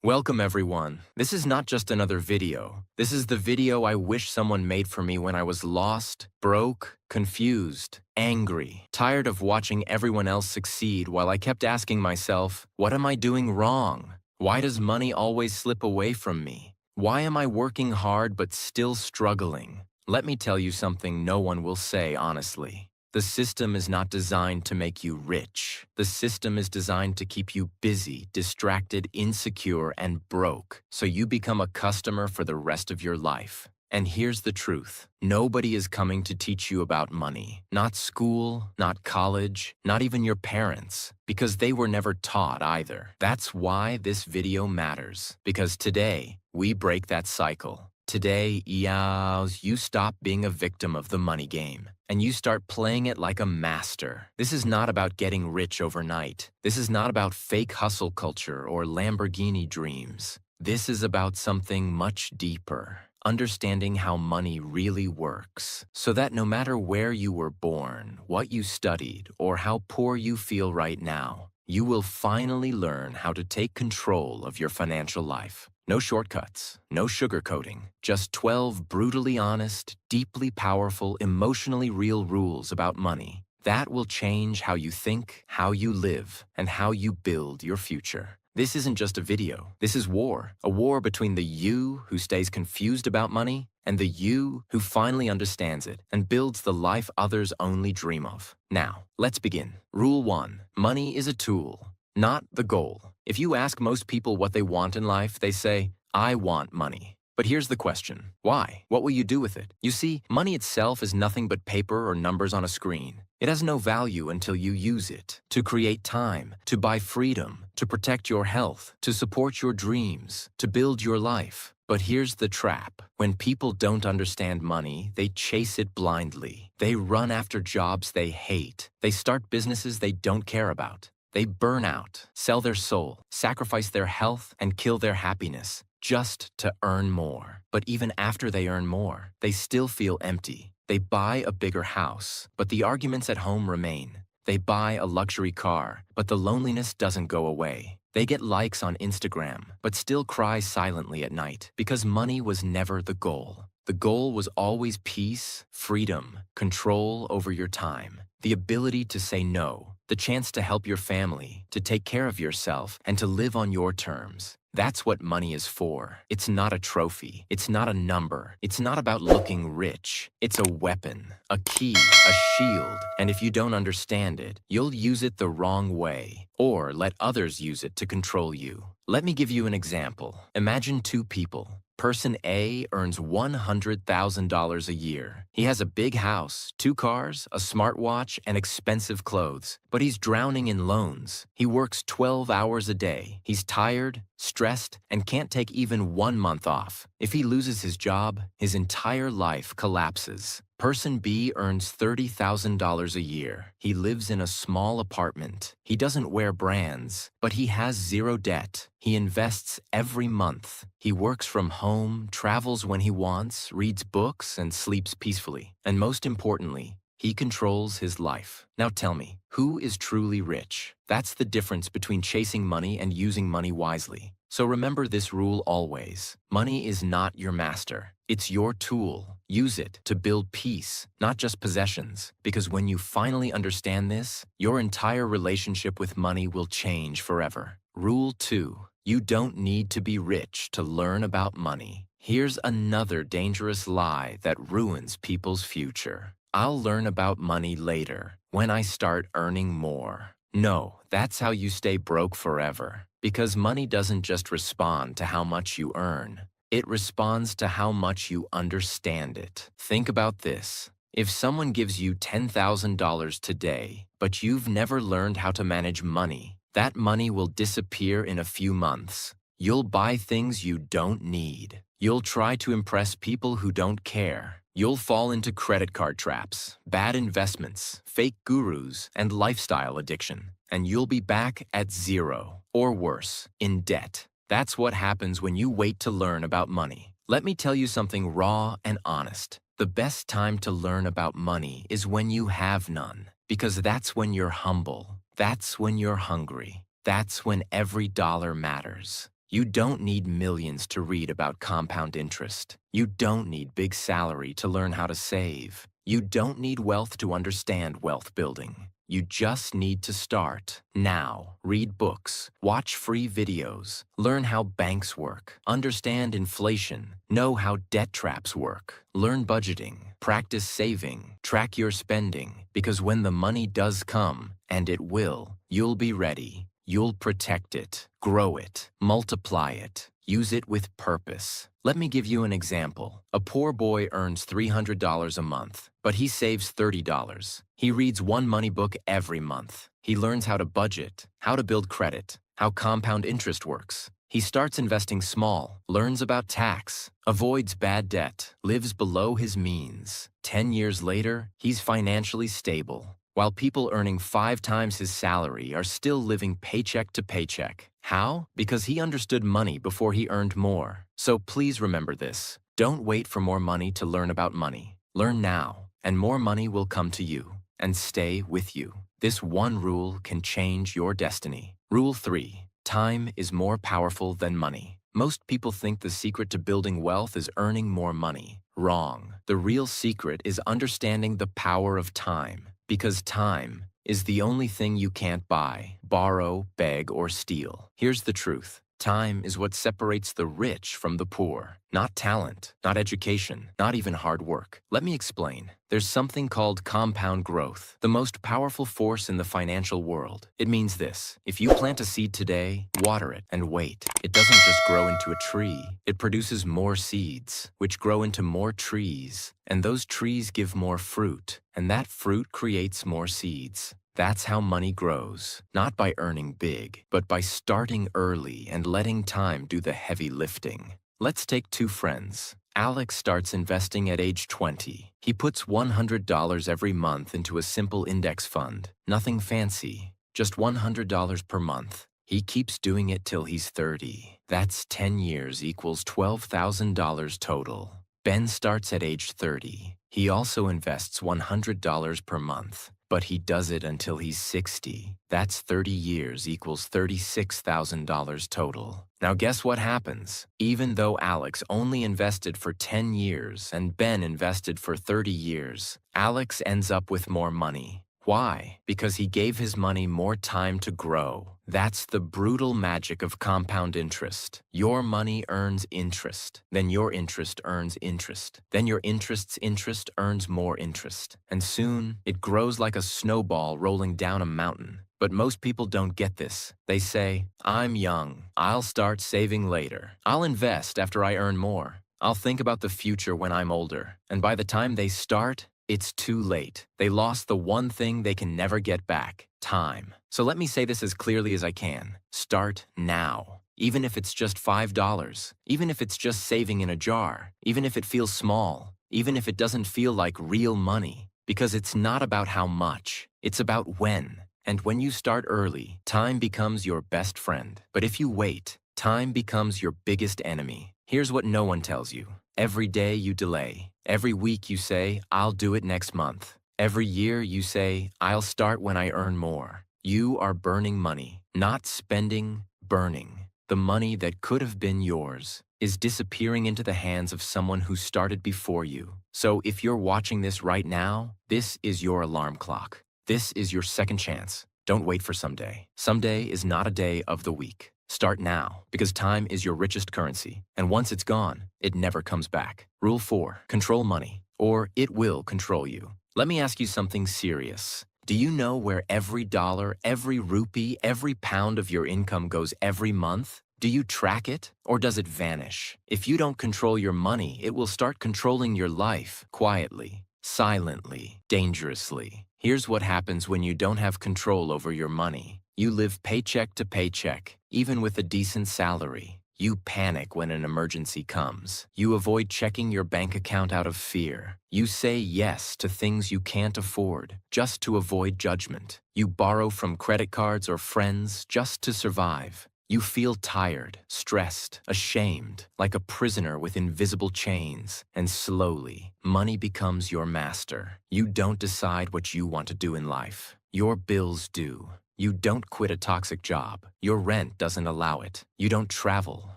Welcome everyone. This is not just another video. This is the video I wish someone made for me when I was lost, broke, confused, angry, tired of watching everyone else succeed while I kept asking myself, what am I doing wrong? Why does money always slip away from me? Why am I working hard but still struggling? Let me tell you something no one will say honestly. The system is not designed to make you rich. The system is designed to keep you busy, distracted, insecure, and broke, so you become a customer for the rest of your life. And here's the truth. Nobody is coming to teach you about money. Not school, not college, not even your parents, because they were never taught either. That's why this video matters, because today, we break that cycle. Today, you stop being a victim of the money game, and you start playing it like a master. This is not about getting rich overnight. This is not about fake hustle culture or Lamborghini dreams. This is about something much deeper. Understanding how money really works, so that no matter where you were born, what you studied, or how poor you feel right now, you will finally learn how to take control of your financial life. No shortcuts, no sugarcoating, just 12 brutally honest, deeply powerful, emotionally real rules about money. That will change how you think, how you live, and how you build your future. This isn't just a video. This is war. A war between the you who stays confused about money and the you who finally understands it and builds the life others only dream of. Now, let's begin. Rule 1. Money is a tool, not the goal. If you ask most people what they want in life, they say, I want money. But here's the question. Why? What will you do with it? You see, money itself is nothing but paper or numbers on a screen. It has no value until you use it to create time, to buy freedom, to protect your health, to support your dreams, to build your life. But here's the trap. When people don't understand money, they chase it blindly. They run after jobs they hate. They start businesses they don't care about. They burn out, sell their soul, sacrifice their health, and kill their happiness just to earn more. But even after they earn more, they still feel empty. They buy a bigger house, but the arguments at home remain. They buy a luxury car, but the loneliness doesn't go away. They get likes on Instagram, but still cry silently at night because money was never the goal. The goal was always peace, freedom, control over your time, the ability to say no, the chance to help your family, to take care of yourself, and to live on your terms. That's what money is for. It's not a trophy. It's not a number. It's not about looking rich. It's a weapon, a key, a shield. And if you don't understand it, you'll use it the wrong way, or let others use it to control you. Let me give you an example. Imagine two people. Person A earns $100,000 a year. He has a big house, 2 cars, a smartwatch, and expensive clothes. But he's drowning in loans. He works 12 hours a day. He's tired, stressed, and can't take even 1 month off. If he loses his job, his entire life collapses. Person B earns $30,000 a year. He lives in a small apartment. He doesn't wear brands, but he has 0 debt. He invests every month. He works from home, travels when he wants, reads books, and sleeps peacefully. And most importantly, he controls his life. Now tell me, who is truly rich? That's the difference between chasing money and using money wisely. So remember this rule always. Money is not your master. It's your tool. Use it to build peace, not just possessions. Because when you finally understand this, your entire relationship with money will change forever. Rule 2. You don't need to be rich to learn about money. Here's another dangerous lie that ruins people's future. I'll learn about money later, when I start earning more. No, that's how you stay broke forever. Because money doesn't just respond to how much you earn. It responds to how much you understand it. Think about this. If someone gives you $10,000 today, but you've never learned how to manage money, that money will disappear in a few months. You'll buy things you don't need. You'll try to impress people who don't care. You'll fall into credit card traps, bad investments, fake gurus, and lifestyle addiction. And you'll be back at 0, or worse, in debt. That's what happens when you wait to learn about money. Let me tell you something raw and honest. The best time to learn about money is when you have none, because that's when you're humble. That's when you're hungry. That's when every dollar matters. You don't need millions to read about compound interest. You don't need big salary to learn how to save. You don't need wealth to understand wealth building. You just need to start now. Read books, watch free videos, learn how banks work, understand inflation, know how debt traps work, learn budgeting, practice saving, track your spending, because when the money does come, and it will, you'll be ready. You'll protect it, grow it, multiply it, use it with purpose. Let me give you an example. A poor boy earns $300 a month, but he saves $30. He reads one money book every month. He learns how to budget, how to build credit, how compound interest works. He starts investing small, learns about tax, avoids bad debt, lives below his means. 10 years later, he's financially stable, while people earning 5 times his salary are still living paycheck to paycheck. How? Because he understood money before he earned more. So please remember this. Don't wait for more money to learn about money. Learn now, and more money will come to you and stay with you. This one rule can change your destiny. Rule 3. Time is more powerful than money. Most people think the secret to building wealth is earning more money. Wrong. The real secret is understanding the power of time. Because time is the only thing you can't buy, borrow, beg, or steal. Here's the truth. Time is what separates the rich from the poor. Not talent, not education, not even hard work. Let me explain. There's something called compound growth, the most powerful force in the financial world. It means this: if you plant a seed today, water it, and wait, it doesn't just grow into a tree. It produces more seeds, which grow into more trees, and those trees give more fruit, and that fruit creates more seeds. That's how money grows, not by earning big, but by starting early and letting time do the heavy lifting. Let's take 2 friends. Alex starts investing at age 20. He puts $100 every month into a simple index fund. Nothing fancy, just $100 per month. He keeps doing it till he's 30. That's 10 years equals $12,000 total. Ben starts at age 30. He also invests $100 per month, but he does it until he's 60. That's 30 years equals $36,000 total. Now guess what happens? Even though Alex only invested for 10 years and Ben invested for 30 years, Alex ends up with more money. Why? Because he gave his money more time to grow. That's the brutal magic of compound interest. Your money earns interest, then your interest earns interest, then your interest's interest earns more interest, and soon it grows like a snowball rolling down a mountain. But most people don't get this. They say, "I'm young. I'll start saving later. I'll invest after I earn more. I'll think about the future when I'm older." And by the time they start, it's too late. They lost the one thing they can never get back: time. So let me say this as clearly as I can. Start now. Even if it's just $5, even if it's just saving in a jar, even if it feels small, even if it doesn't feel like real money. Because it's not about how much, it's about when. And when you start early, time becomes your best friend. But if you wait, time becomes your biggest enemy. Here's what no one tells you. Every day you delay. Every week you say, "I'll do it next month." Every year you say, "I'll start when I earn more." You are burning money, not spending, burning. The money that could have been yours is disappearing into the hands of someone who started before you. So if you're watching this right now, this is your alarm clock. This is your second chance. Don't wait for someday. Someday is not a day of the week. Start now, because time is your richest currency, and once it's gone, it never comes back. Rule 4, control money, or it will control you. Let me ask you something serious. Do you know where every dollar, every rupee, every pound of your income goes every month? Do you track it, or does it vanish? If you don't control your money, it will start controlling your life, quietly, silently, dangerously. Here's what happens when you don't have control over your money. You live paycheck to paycheck, even with a decent salary. You panic when an emergency comes. You avoid checking your bank account out of fear. You say yes to things you can't afford, just to avoid judgment. You borrow from credit cards or friends just to survive. You feel tired, stressed, ashamed, like a prisoner with invisible chains. And slowly, money becomes your master. You don't decide what you want to do in life. Your bills do. You don't quit a toxic job. Your rent doesn't allow it. You don't travel,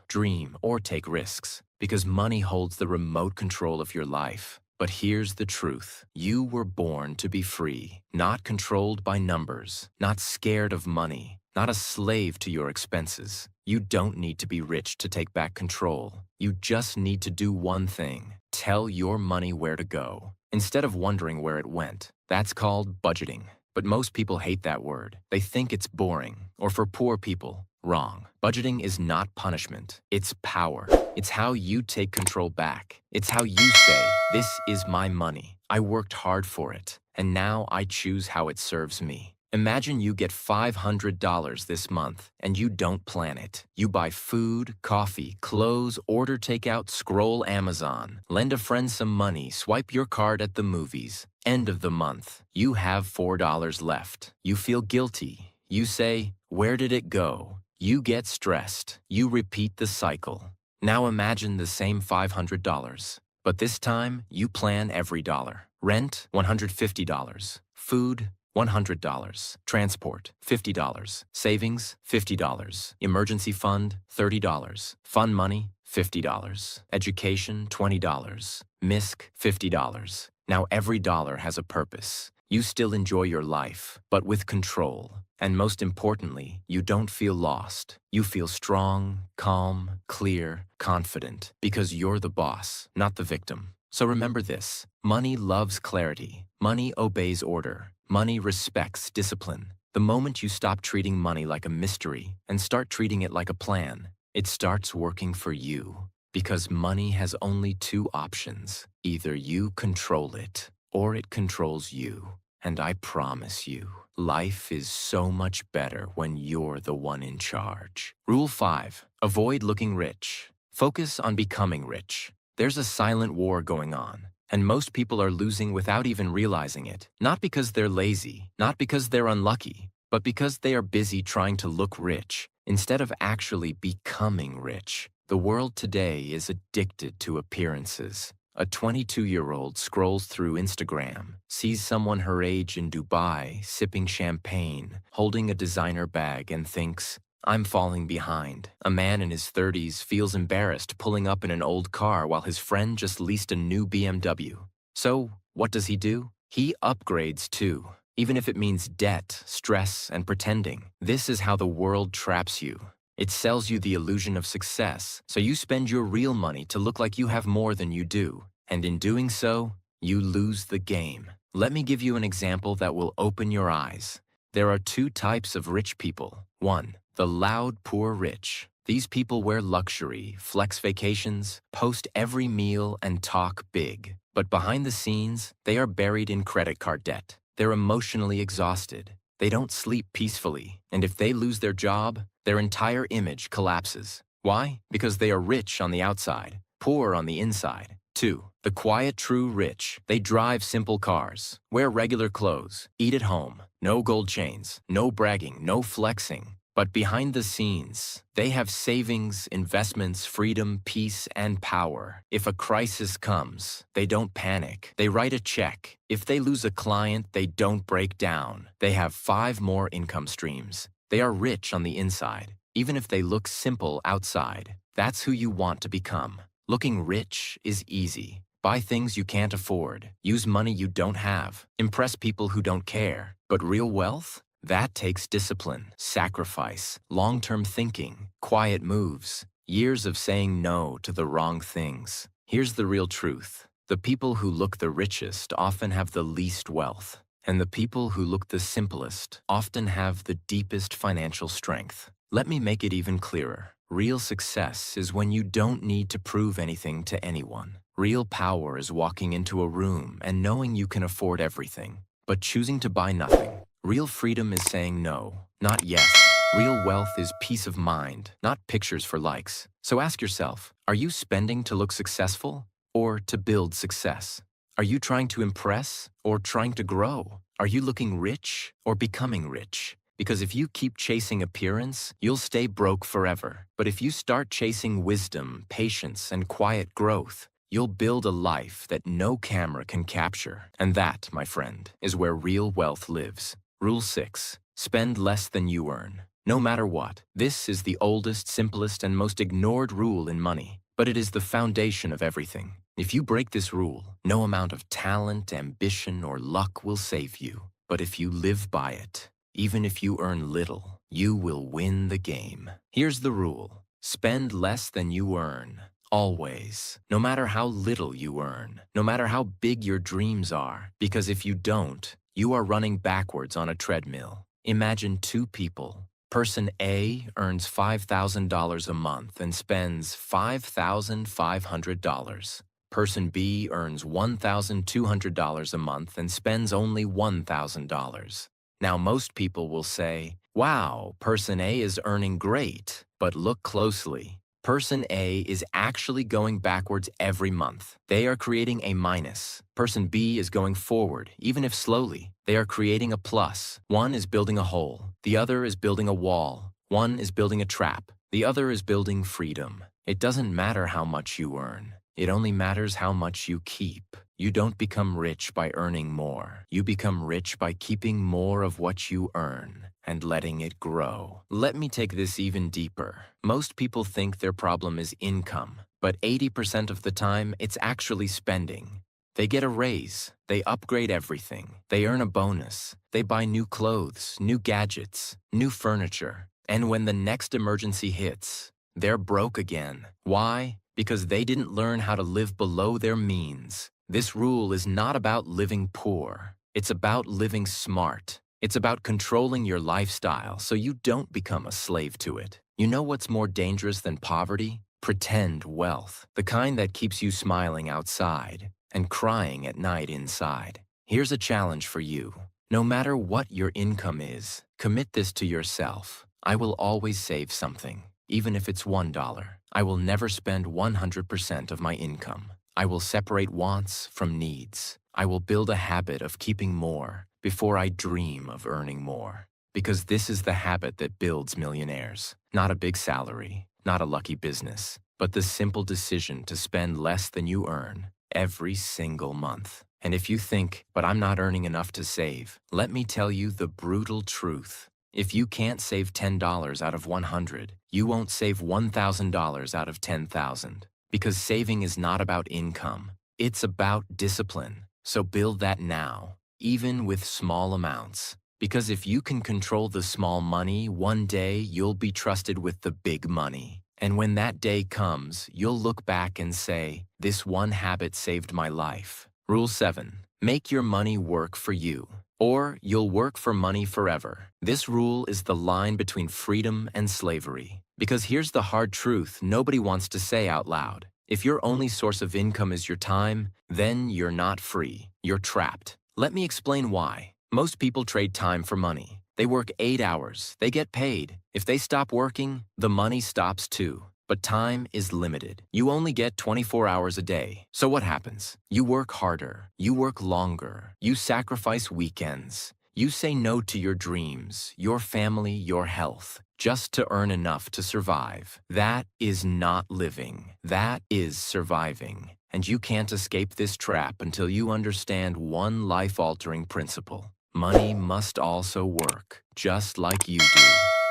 dream, or take risks because money holds the remote control of your life. But here's the truth. You were born to be free, not controlled by numbers, not scared of money, not a slave to your expenses. You don't need to be rich to take back control. You just need to do one thing. Tell your money where to go, instead of wondering where it went. That's called budgeting. But most people hate that word. They think it's boring, or for poor people. Wrong. Budgeting is not punishment. It's power. It's how you take control back. It's how you say, this is my money. I worked hard for it, and now I choose how it serves me. Imagine you get $500 this month, and you don't plan it. You buy food, coffee, clothes, order takeout, scroll Amazon, lend a friend some money, swipe your card at the movies. End of the month, you have $4 left. You feel guilty. You say, where did it go? You get stressed. You repeat the cycle. Now imagine the same $500. But this time, you plan every dollar. Rent, $150. Food, $100. Transport, $50. Savings, $50. Emergency fund, $30. Fund money, $50. Education, $20. MISC, $50. Now every dollar has a purpose. You still enjoy your life, but with control. And most importantly, you don't feel lost. You feel strong, calm, clear, confident, because you're the boss, not the victim. So remember this: money loves clarity. Money obeys order. Money respects discipline. The moment you stop treating money like a mystery and start treating it like a plan, it starts working for you. Because money has only two options. Either you control it, or it controls you. And I promise you, life is so much better when you're the one in charge. Rule 5. Avoid looking rich. Focus on becoming rich. There's a silent war going on, and most people are losing without even realizing it. Not because they're lazy, not because they're unlucky, but because they are busy trying to look rich instead of actually becoming rich. The world today is addicted to appearances. A 22-year-old scrolls through Instagram, sees someone her age in Dubai, sipping champagne, holding a designer bag, and thinks, I'm falling behind. A man in his 30s feels embarrassed pulling up in an old car while his friend just leased a new BMW. So, what does he do? He upgrades too, even if it means debt, stress, and pretending. This is how the world traps you. It sells you the illusion of success, so you spend your real money to look like you have more than you do. And in doing so, you lose the game. Let me give you an example that will open your eyes. There are two types of rich people. 1. The loud, poor rich. These people wear luxury, flex vacations, post every meal, and talk big. But behind the scenes, they are buried in credit card debt. They're emotionally exhausted. They don't sleep peacefully. And if they lose their job, their entire image collapses. Why? Because they are rich on the outside, poor on the inside. 2. The quiet, true rich. They drive simple cars, wear regular clothes, eat at home, no gold chains, no bragging, no flexing. But behind the scenes, they have savings, investments, freedom, peace, and power. If a crisis comes, they don't panic. They write a check. If they lose a client, they don't break down. They have 5 more income streams. They are rich on the inside, even if they look simple outside. That's who you want to become. Looking rich is easy. Buy things you can't afford. Use money you don't have. Impress people who don't care. But real wealth? That takes discipline, sacrifice, long-term thinking, quiet moves, years of saying no to the wrong things. Here's the real truth. The people who look the richest often have the least wealth, and the people who look the simplest often have the deepest financial strength. Let me make it even clearer. Real success is when you don't need to prove anything to anyone. Real power is walking into a room and knowing you can afford everything, but choosing to buy nothing. Real freedom is saying no, not yes. Real wealth is peace of mind, not pictures for likes. So ask yourself, are you spending to look successful or to build success? Are you trying to impress or trying to grow? Are you looking rich or becoming rich? Because if you keep chasing appearance, you'll stay broke forever. But if you start chasing wisdom, patience, and quiet growth, you'll build a life that no camera can capture. And that, my friend, is where real wealth lives. Rule 6. Spend less than you earn, no matter what. This is the oldest, simplest, and most ignored rule in money, but it is the foundation of everything. If you break this rule, no amount of talent, ambition, or luck will save you. But if you live by it, even if you earn little, you will win the game. Here's the rule: spend less than you earn. Always. No matter how little you earn, no matter how big your dreams are, because if you don't, you are running backwards on a treadmill. Imagine two people. Person A earns $5,000 a month and spends $5,500. Person B earns $1,200 a month and spends only $1,000. Now, most people will say, wow, person A is earning great, but look closely. Person A is actually going backwards every month. They are creating a minus. Person B is going forward, even if slowly. They are creating a plus. One is building a hole. The other is building a wall. One is building a trap. The other is building freedom. It doesn't matter how much you earn. It only matters how much you keep. You don't become rich by earning more. You become rich by keeping more of what you earn and letting it grow. Let me take this even deeper. Most people think their problem is income, but 80% of the time, it's actually spending. They get a raise, they upgrade everything, they earn a bonus, they buy new clothes, new gadgets, new furniture, and when the next emergency hits, they're broke again. Why? Because they didn't learn how to live below their means. This rule is not about living poor. It's about living smart. It's about controlling your lifestyle so you don't become a slave to it. You know what's more dangerous than poverty? Pretend wealth, the kind that keeps you smiling outside and crying at night inside. Here's a challenge for you. No matter what your income is, commit this to yourself. I will always save something, even if it's $1. I will never spend 100% of my income. I will separate wants from needs. I will build a habit of keeping more before I dream of earning more. Because this is the habit that builds millionaires. Not a big salary, not a lucky business, but the simple decision to spend less than you earn every single month. And if you think, but I'm not earning enough to save, let me tell you the brutal truth. If you can't save $10 out of 100, you won't save $1,000 out of 10,000. Because saving is not about income. It's about discipline. So build that now, even with small amounts. Because if you can control the small money, one day you'll be trusted with the big money. And when that day comes, you'll look back and say, this one habit saved my life. Rule 7. Make your money work for you, or you'll work for money forever. This rule is the line between freedom and slavery. Because here's the hard truth nobody wants to say out loud. If your only source of income is your time, then you're not free. You're trapped. Let me explain why. Most people trade time for money. They work 8 hours. They get paid. If they stop working, the money stops too. But time is limited. You only get 24 hours a day. So what happens? You work harder. You work longer. You sacrifice weekends. You say no to your dreams, your family, your health, just to earn enough to survive. That is not living. That is surviving. And you can't escape this trap until you understand one life-altering principle. Money must also work, just like you do.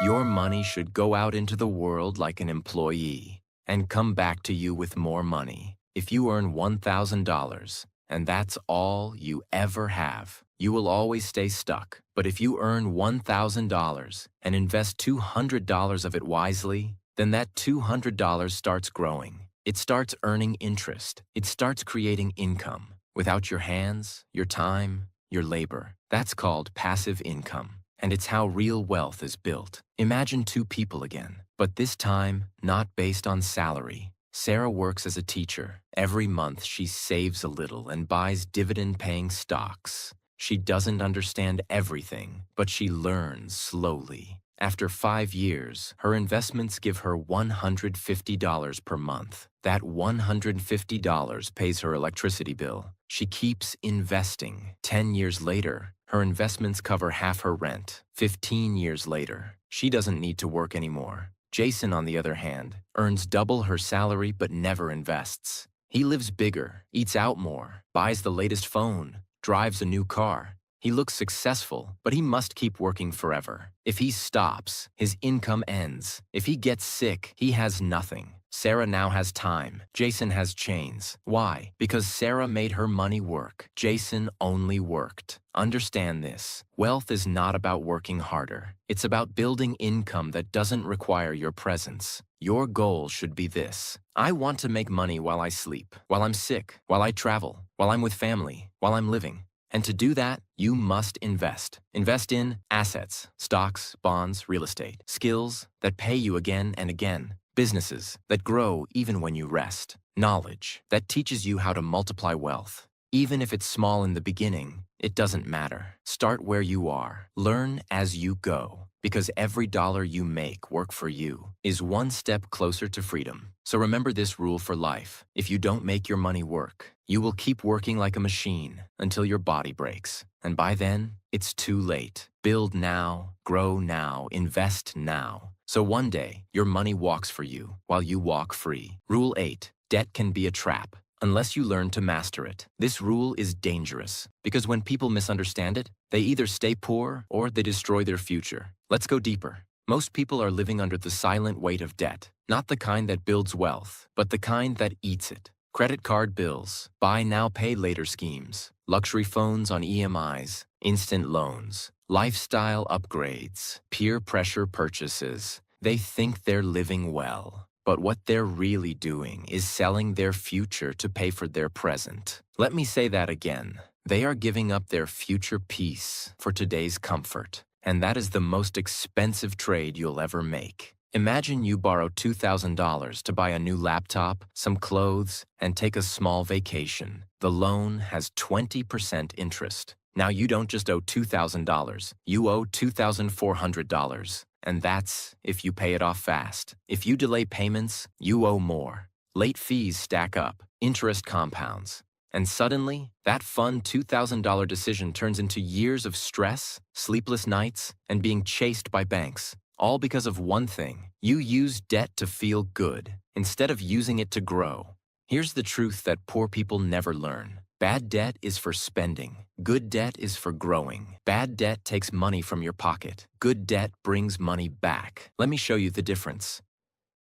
Your money should go out into the world like an employee and come back to you with more money. If you earn $1,000, and that's all you ever have, you will always stay stuck. But if you earn $1,000 and invest $200 of it wisely, then that $200 starts growing. It starts earning interest. It starts creating income. Without your hands, your time, your labor. That's called passive income. And it's how real wealth is built. Imagine two people again, but this time not based on salary. Sarah works as a teacher. Every month she saves a little and buys dividend-paying stocks. She doesn't understand everything, but she learns slowly. After 5 years, her investments give her $150 per month. That $150 pays her electricity bill. She keeps investing. 10 years later, her investments cover half her rent. 15 years later, she doesn't need to work anymore. Jason, on the other hand, earns double her salary but never invests. He lives bigger, eats out more, buys the latest phone, drives a new car. He looks successful, but he must keep working forever. If he stops, his income ends. If he gets sick, he has nothing. Sarah now has time. Jason has chains. Why? Because Sarah made her money work. Jason only worked. Understand this. Wealth is not about working harder. It's about building income that doesn't require your presence. Your goal should be this. I want to make money while I sleep, while I'm sick, while I travel, while I'm with family, while I'm living. And to do that, you must invest. Invest in assets, stocks, bonds, real estate, skills that pay you again and again, businesses that grow even when you rest, knowledge that teaches you how to multiply wealth. Even if it's small in the beginning, it doesn't matter. Start where you are. Learn as you go, because every dollar you make work for you is one step closer to freedom. So remember this rule for life. If you don't make your money work, you will keep working like a machine until your body breaks. And by then, it's too late. Build now, grow now, invest now. So one day, your money walks for you while you walk free. Rule 8. Debt can be a trap unless you learn to master it. This rule is dangerous because when people misunderstand it, they either stay poor or they destroy their future. Let's go deeper. Most people are living under the silent weight of debt, not the kind that builds wealth, but the kind that eats it. Credit card bills, buy now, pay later schemes, luxury phones on EMIs, instant loans, lifestyle upgrades, peer pressure purchases. They think they're living well, but what they're really doing is selling their future to pay for their present. Let me say that again. They are giving up their future peace for today's comfort, and that is the most expensive trade you'll ever make. Imagine you borrow $2,000 to buy a new laptop, some clothes, and take a small vacation. The loan has 20% interest. Now you don't just owe $2,000, you owe $2,400. And that's if you pay it off fast. If you delay payments, you owe more. Late fees stack up, interest compounds. And suddenly, that fun $2,000 decision turns into years of stress, sleepless nights, and being chased by banks. All because of one thing. You use debt to feel good, instead of using it to grow. Here's the truth that poor people never learn. Bad debt is for spending. Good debt is for growing. Bad debt takes money from your pocket. Good debt brings money back. Let me show you the difference.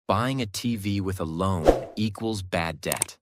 Buying a TV with a loan equals bad debt.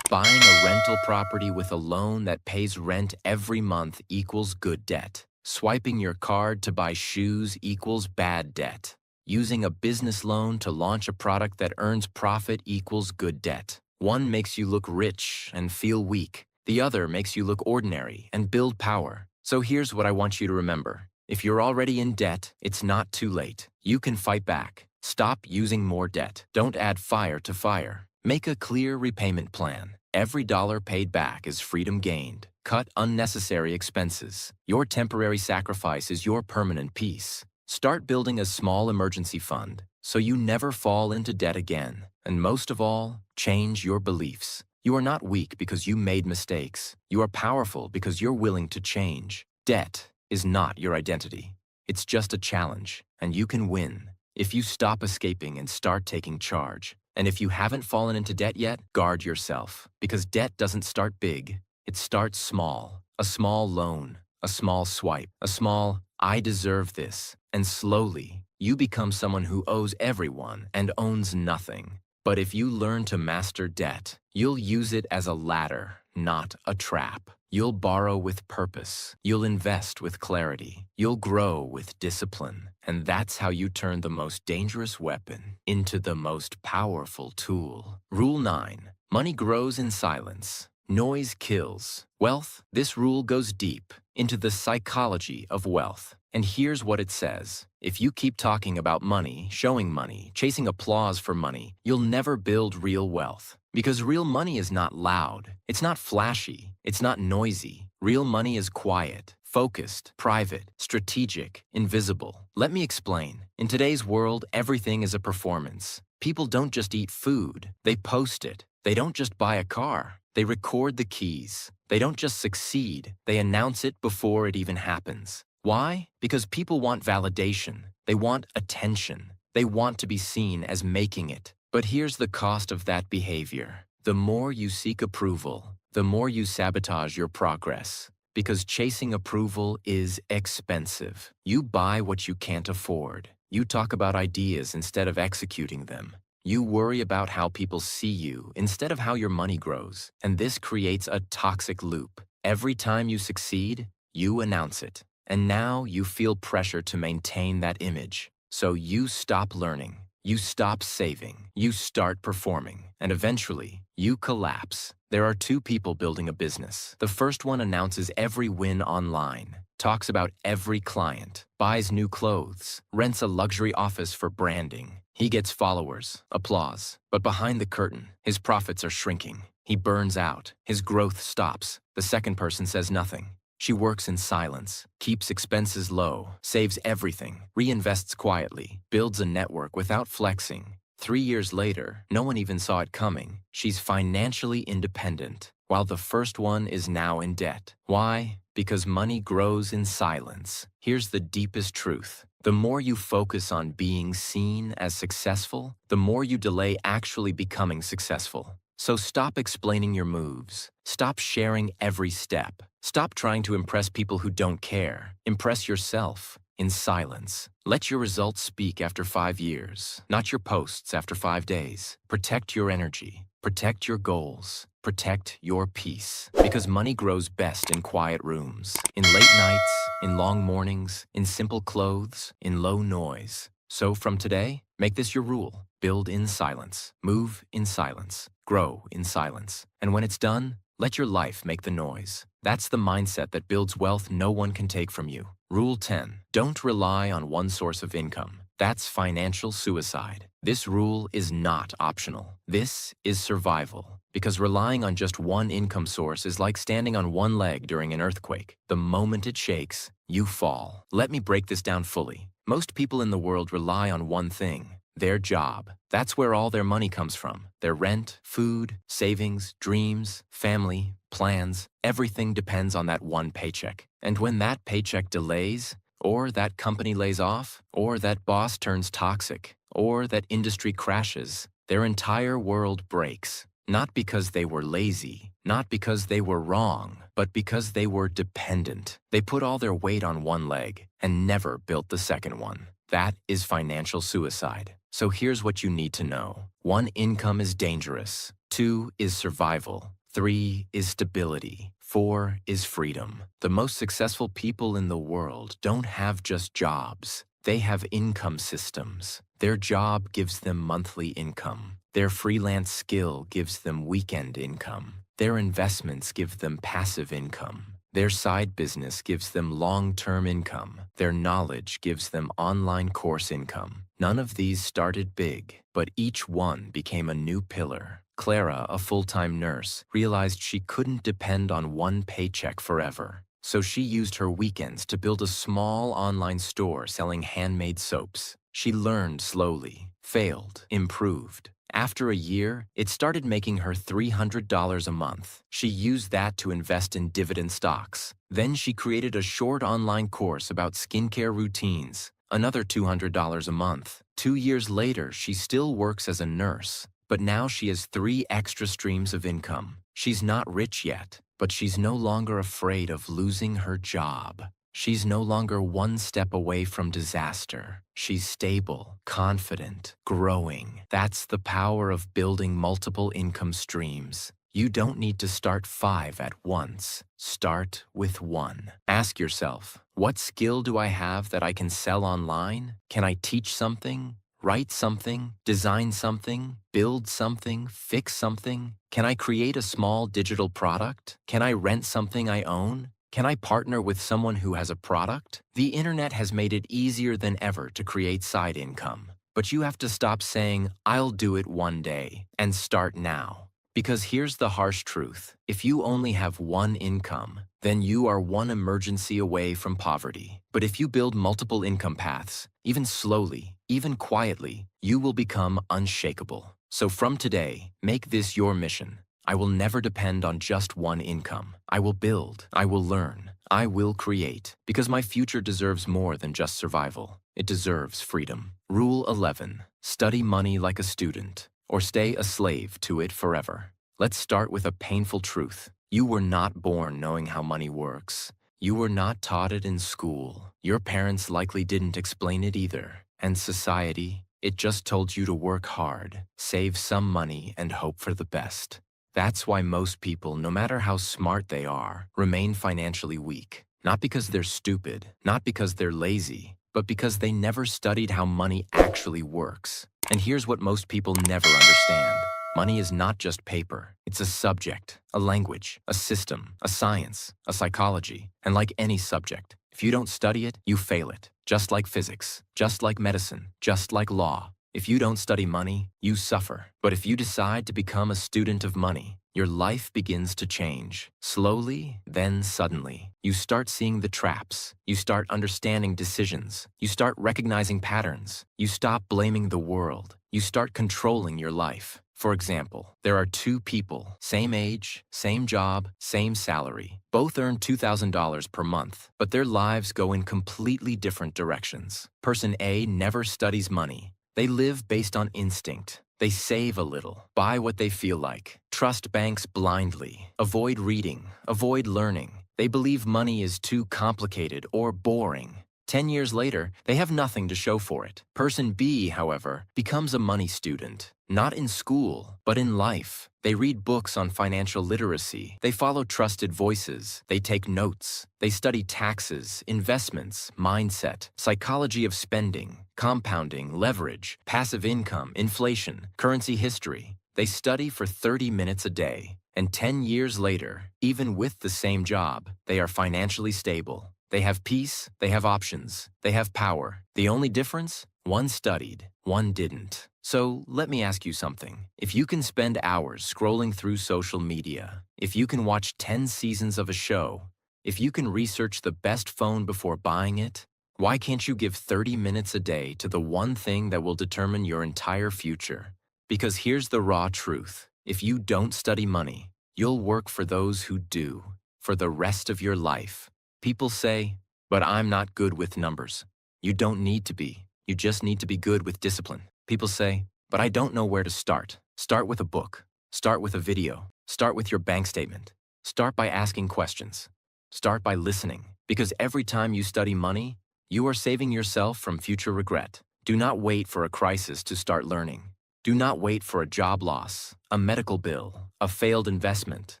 Buying a rental property with a loan that pays rent every month equals good debt. Swiping your card to buy shoes equals bad debt. Using a business loan to launch a product that earns profit equals good debt. One makes you look rich and feel weak. The other makes you look ordinary and build power. So here's what I want you to remember. If you're already in debt, it's not too late. You can fight back. Stop using more debt. Don't add fire to fire. Make a clear repayment plan. Every dollar paid back is freedom gained. Cut unnecessary expenses. Your temporary sacrifice is your permanent peace. Start building a small emergency fund so you never fall into debt again. And most of all, change your beliefs. You are not weak because you made mistakes. You are powerful because you're willing to change. Debt is not your identity. It's just a challenge, and you can win if you stop escaping and start taking charge. And if you haven't fallen into debt yet, guard yourself, because debt doesn't start big. It starts small. A small loan, a small swipe, a small, I deserve this. And slowly, you become someone who owes everyone and owns nothing. But if you learn to master debt, you'll use it as a ladder, not a trap. You'll borrow with purpose. You'll invest with clarity. You'll grow with discipline. And that's how you turn the most dangerous weapon into the most powerful tool. Rule 9. Money grows in silence. Noise kills. Wealth, this rule goes deep into the psychology of wealth. And here's what it says. If you keep talking about money, showing money, chasing applause for money, you'll never build real wealth. Because real money is not loud. It's not flashy. It's not noisy. Real money is quiet, focused, private, strategic, invisible. Let me explain. In today's world, everything is a performance. People don't just eat food. They post it. They don't just buy a car. They record the keys. They don't just succeed. They announce it before it even happens. Why? Because people want validation. They want attention. They want to be seen as making it. But here's the cost of that behavior. The more you seek approval, the more you sabotage your progress. Because chasing approval is expensive. You buy what you can't afford. You talk about ideas instead of executing them. You worry about how people see you instead of how your money grows. And this creates a toxic loop. Every time you succeed, you announce it. And now you feel pressure to maintain that image. So you stop learning. You stop saving, you start performing, and eventually, you collapse. There are two people building a business. The first one announces every win online, talks about every client, buys new clothes, rents a luxury office for branding. He gets followers, applause, but behind the curtain, his profits are shrinking. He burns out, his growth stops. The second person says nothing. She works in silence, keeps expenses low, saves everything, reinvests quietly, builds a network without flexing. 3 years later, no one even saw it coming. She's financially independent, while the first one is now in debt. Why? Because money grows in silence. Here's the deepest truth. The more you focus on being seen as successful, the more you delay actually becoming successful. So stop explaining your moves. Stop sharing every step. Stop trying to impress people who don't care. Impress yourself in silence. Let your results speak after 5 years, not your posts after 5 days. Protect your energy. Protect your goals. Protect your peace. Because money grows best in quiet rooms, in late nights, in long mornings, in simple clothes, in low noise. So from today, make this your rule. Build in silence. Move in silence. Grow in silence. And when it's done, let your life make the noise. That's the mindset that builds wealth no one can take from you. Rule 10. Don't rely on one source of income. That's financial suicide. This rule is not optional. This is survival. Because relying on just one income source is like standing on one leg during an earthquake. The moment it shakes, you fall. Let me break this down fully. Most people in the world rely on one thing. Their job. That's where all their money comes from. Their rent, food, savings, dreams, family, plans, everything depends on that one paycheck. And when that paycheck delays, or that company lays off, or that boss turns toxic, or that industry crashes, their entire world breaks. Not because they were lazy, not because they were wrong, but because they were dependent. They put all their weight on one leg and never built the second one. That is financial suicide. So here's what you need to know. 1, income is dangerous. 2 is survival. 3 is stability. 4 is freedom. The most successful people in the world don't have just jobs. They have income systems. Their job gives them monthly income. Their freelance skill gives them weekend income. Their investments give them passive income. Their side business gives them long-term income. Their knowledge gives them online course income. None of these started big, but each one became a new pillar. Clara, a full-time nurse, realized she couldn't depend on one paycheck forever. So she used her weekends to build a small online store selling handmade soaps. She learned slowly, failed, improved. After a year, it started making her $300 a month. She used that to invest in dividend stocks. Then she created a short online course about skincare routines, another $200 a month. 2 years later, she still works as a nurse, but now she has 3 extra streams of income. She's not rich yet, but she's no longer afraid of losing her job. She's no longer one step away from disaster. She's stable, confident, growing. That's the power of building multiple income streams. You don't need to start 5 at once. Start with 1. Ask yourself, what skill do I have that I can sell online? Can I teach something? Write something? Design something? Build something? Fix something? Can I create a small digital product? Can I rent something I own? Can I partner with someone who has a product? The internet has made it easier than ever to create side income. But you have to stop saying, I'll do it one day, and start now. Because here's the harsh truth. If you only have one income, then you are one emergency away from poverty. But if you build multiple income paths, even slowly, even quietly, you will become unshakable. So from today, make this your mission. I will never depend on just one income. I will build, I will learn, I will create, because my future deserves more than just survival. It deserves freedom. Rule 11. Study money like a student, or stay a slave to it forever. Let's start with a painful truth. You were not born knowing how money works. You were not taught it in school. Your parents likely didn't explain it either. And society, it just told you to work hard, save some money, and hope for the best. That's why most people, no matter how smart they are, remain financially weak. Not because they're stupid, not because they're lazy, but because they never studied how money actually works. And here's what most people never understand. Money is not just paper. It's a subject, a language, a system, a science, a psychology. And like any subject, if you don't study it, you fail it. Just like physics, just like medicine, just like law. If you don't study money, you suffer. But if you decide to become a student of money, your life begins to change. Slowly, then suddenly. You start seeing the traps. You start understanding decisions. You start recognizing patterns. You stop blaming the world. You start controlling your life. For example, there are two people, same age, same job, same salary. Both earn $2,000 per month, but their lives go in completely different directions. Person A never studies money. They live based on instinct. They save a little, buy what they feel like, trust banks blindly, avoid reading, avoid learning. They believe money is too complicated or boring. 10 years later, they have nothing to show for it. Person B, however, becomes a money student. Not in school, but in life. They read books on financial literacy. They follow trusted voices. They take notes. They study taxes, investments, mindset, psychology of spending, compounding, leverage, passive income, inflation, currency history. They study for 30 minutes a day. And 10 years later, even with the same job, they are financially stable. They have peace, they have options, they have power. The only difference? One studied, one didn't. So let me ask you something. If you can spend hours scrolling through social media, if you can watch 10 seasons of a show, if you can research the best phone before buying it, why can't you give 30 minutes a day to the one thing that will determine your entire future? Because here's the raw truth. If you don't study money, you'll work for those who do, for the rest of your life. People say, but I'm not good with numbers. You don't need to be. You just need to be good with discipline. People say, but I don't know where to start. Start with a book. Start with a video. Start with your bank statement. Start by asking questions. Start by listening. Because every time you study money, you are saving yourself from future regret. Do not wait for a crisis to start learning. Do not wait for a job loss, a medical bill, a failed investment,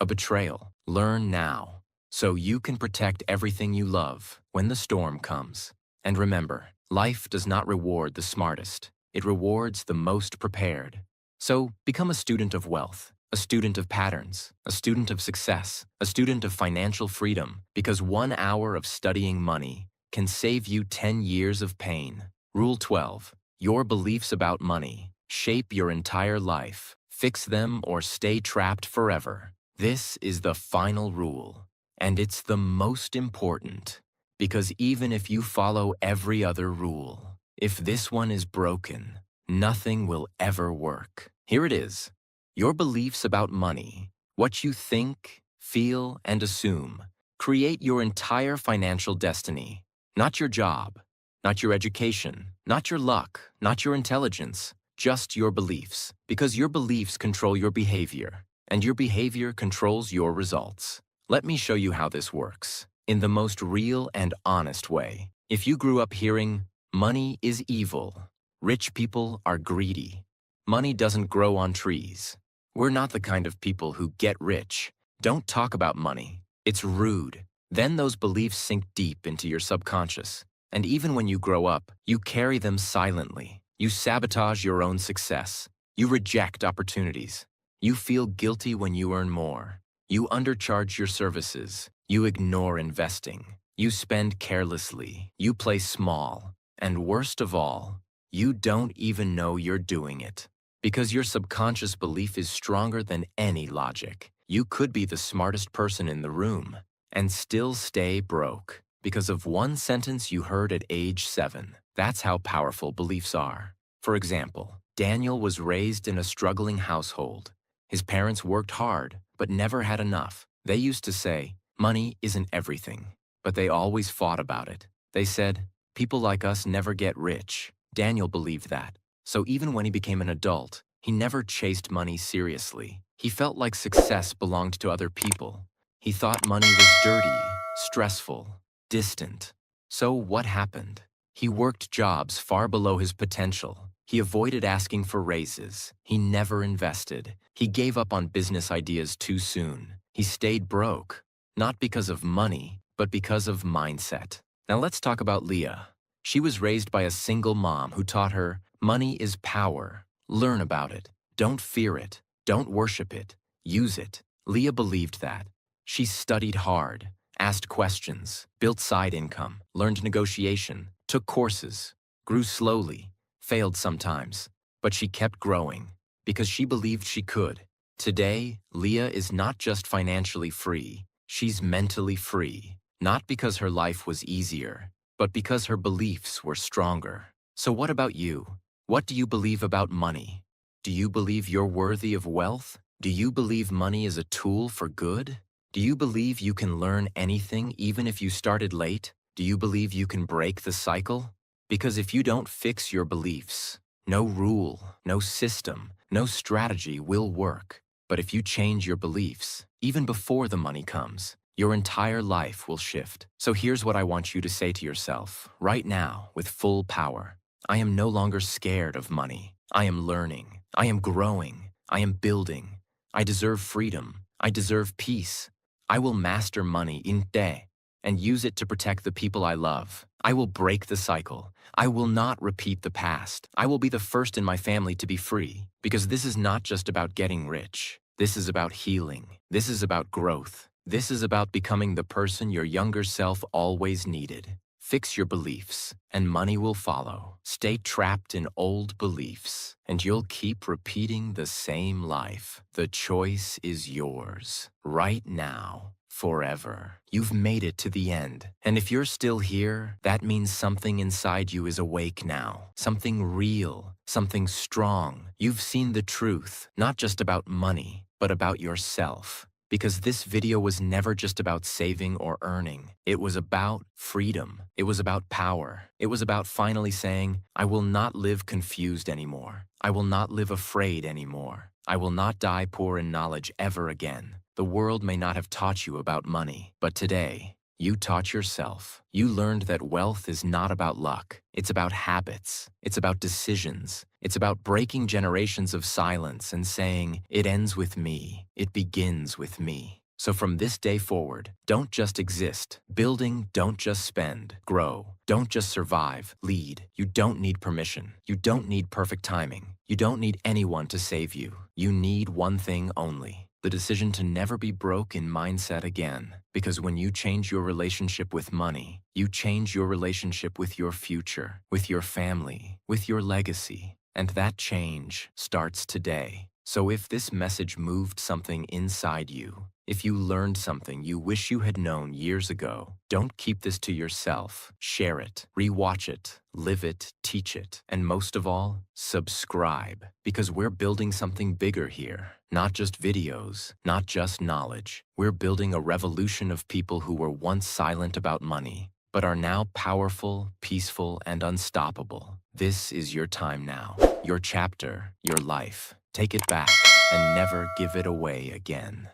a betrayal. Learn now, so you can protect everything you love when the storm comes. And remember, life does not reward the smartest. It rewards the most prepared. So become a student of wealth, a student of patterns, a student of success, a student of financial freedom, because 1 hour of studying money can save you 10 years of pain. Rule 12. Your beliefs about money shape your entire life. Fix them or stay trapped forever. This is the final rule. And it's the most important, because even if you follow every other rule, if this one is broken, nothing will ever work. Here it is. Your beliefs about money, what you think, feel, and assume, create your entire financial destiny. Not your job, not your education, not your luck, not your intelligence, just your beliefs. Because your beliefs control your behavior, and your behavior controls your results. Let me show you how this works, in the most real and honest way. If you grew up hearing, money is evil, rich people are greedy, money doesn't grow on trees, we're not the kind of people who get rich, don't talk about money, it's rude, then those beliefs sink deep into your subconscious. And even when you grow up, you carry them silently. You sabotage your own success. You reject opportunities. You feel guilty when you earn more. You undercharge your services. You ignore investing. You spend carelessly. You play small. And worst of all, you don't even know you're doing it. Because your subconscious belief is stronger than any logic. You could be the smartest person in the room and still stay broke because of one sentence you heard at age 7. That's how powerful beliefs are. For example, Daniel was raised in a struggling household. His parents worked hard, but never had enough. They used to say, money isn't everything, but they always fought about it. They said, people like us never get rich. Daniel believed that. So even when he became an adult, He never chased money seriously. He felt like success belonged to other people. He thought money was dirty, stressful, distant. So what happened? He worked jobs far below his potential. He avoided asking for raises. He never invested. He gave up on business ideas too soon. He stayed broke, not because of money, but because of mindset. Now let's talk about Leah. She was raised by a single mom who taught her, money is power. Learn about it. Don't fear it. Don't worship it. Use it. Leah believed that. She studied hard, asked questions, built side income, learned negotiation, took courses, grew slowly, failed sometimes, but she kept growing because she believed she could. Today, Leah is not just financially free, she's mentally free, not because her life was easier, but because her beliefs were stronger. So what about you? What do you believe about money? Do you believe you're worthy of wealth? Do you believe money is a tool for good? Do you believe you can learn anything even if you started late? Do you believe you can break the cycle? Because if you don't fix your beliefs, no rule, no system, no strategy will work. But if you change your beliefs, even before the money comes, your entire life will shift. So here's what I want you to say to yourself right now with full power. I am no longer scared of money. I am learning. I am growing. I am building. I deserve freedom. I deserve peace. I will master money inte and use it to protect the people I love. I will break the cycle. I will not repeat the past. I will be the first in my family to be free, because this is not just about getting rich. This is about healing. This is about growth. This is about becoming the person your younger self always needed. Fix your beliefs, and money will follow. Stay trapped in old beliefs, and you'll keep repeating the same life. The choice is yours, right now, forever. You've made it to the end, and if you're still here, that means something inside you is awake now. Something real, something strong. You've seen the truth, not just about money, but about yourself. Because this video was never just about saving or earning. It was about freedom. It was about power. It was about finally saying, I will not live confused anymore. I will not live afraid anymore. I will not die poor in knowledge ever again. The world may not have taught you about money, but today, you taught yourself. You learned that wealth is not about luck. It's about habits. It's about decisions. It's about breaking generations of silence and saying, it ends with me. It begins with me. So from this day forward, don't just exist. Building, don't just spend. Grow. Don't just survive. Lead. You don't need permission. You don't need perfect timing. You don't need anyone to save you. You need one thing only. The decision to never be broke in mindset again. Because when you change your relationship with money, you change your relationship with your future, with your family, with your legacy. And that change starts today. So if this message moved something inside you, if you learned something you wish you had known years ago, don't keep this to yourself. Share it, rewatch it, live it, teach it, and most of all, subscribe. Because we're building something bigger here. Not just videos, not just knowledge. We're building a revolution of people who were once silent about money, but are now powerful, peaceful, and unstoppable. This is your time now, your chapter, your life. Take it back and never give it away again.